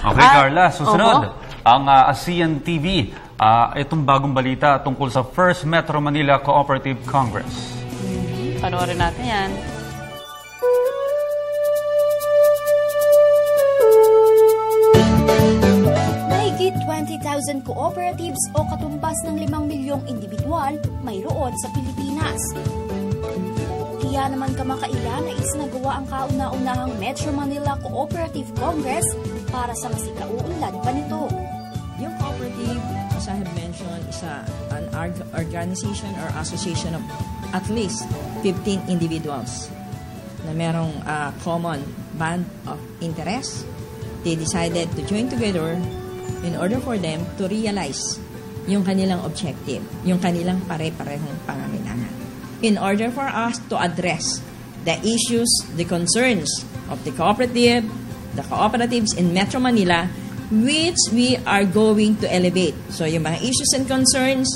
Okay, Carla, susunod ang ASEAN TV. Itong bagong balita tungkol sa First Metro Manila Cooperative Congress. Panoorin natin yan. Mahigit 20,000 cooperatives o katumbas ng 5 milyong individual mayroon sa Pilipinas. Kaya naman kamakailan ay isinagawa ang kauna-unahang Metro Manila Cooperative Congress para sa masikauunlad pa nito. Yung cooperative, as I have mentioned, is an organization or association of at least 15 individuals na merong common band of interest. They decided to join together in order for them to realize yung kanilang objective, yung kanilang pare-parehong pangangailangan. In order for us to address the issues, the concerns of the cooperative, the cooperatives in Metro Manila, which we are going to elevate. So yung mga issues and concerns,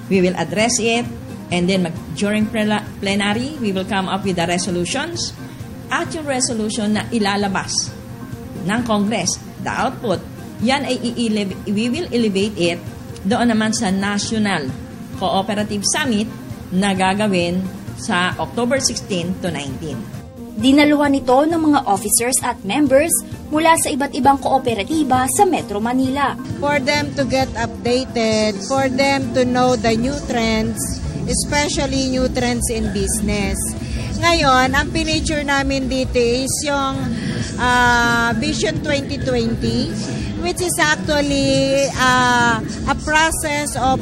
we will address it, and then during plenary, we will come up with the resolutions, at yung resolution na ilalabas ng Congress, the output, yan ay we will elevate it doon naman sa National Cooperative Summit na gagawin sa October 16 to 19. Dinaluhan ito ng mga officers at members mula sa iba't ibang kooperatiba sa Metro Manila. For them to get updated, for them to know the new trends, especially new trends in business. Ngayon, ang piniture namin dito is yung Vision 2020, which is actually a process of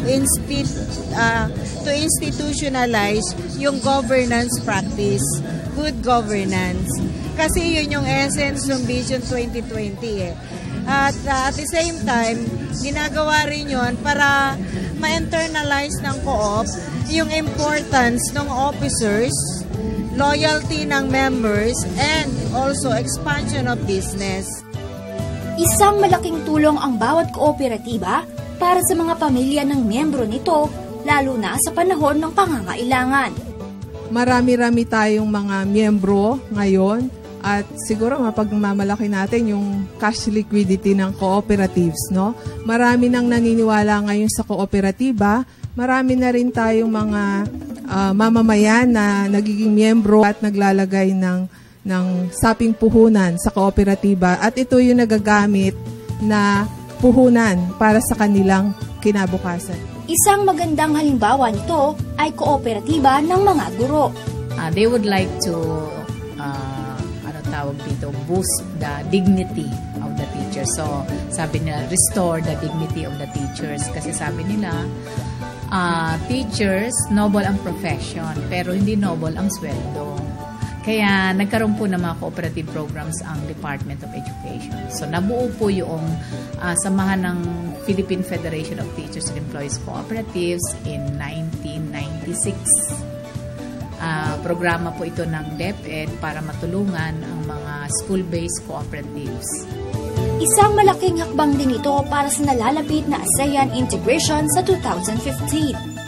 to institutionalize yung governance practice, good governance. Kasi yun yung essence ng Vision 2020 eh. At the same time, ginagawa rin yun para ma-internalize ng co-op yung importance ng officers, loyalty ng members, and also expansion of business. Isang malaking tulong ang bawat kooperatiba para sa mga pamilya ng miyembro nito, lalo na sa panahon ng pangangailangan. Marami-rami tayong mga miyembro ngayon at siguro mapagmamalaki natin yung cash liquidity ng cooperatives, no? Marami nang naniniwala ngayon sa kooperatiba, marami na rin tayong mga mamamayan na nagiging miyembro at naglalagay ng saping puhunan sa kooperatiba, at ito yung nagagamit na puhunan para sa kanilang kinabukasan. Isang magandang halimbawa nito ay kooperatiba ng mga guro. They would like to boost the dignity of the teachers. So, sabi nila, restore the dignity of the teachers. Kasi sabi nila, teachers, noble ang profession, pero hindi noble ang sweldo. Kaya nagkaroon po ng mga cooperative programs ang Department of Education. So nabuo po yung samahan ng Philippine Federation of Teachers and Employees Cooperatives in 1996. Programa po ito ng DepEd para matulungan ang mga school-based cooperatives. Isang malaking hakbang din ito para sa nalalapit na ASEAN integration sa 2015.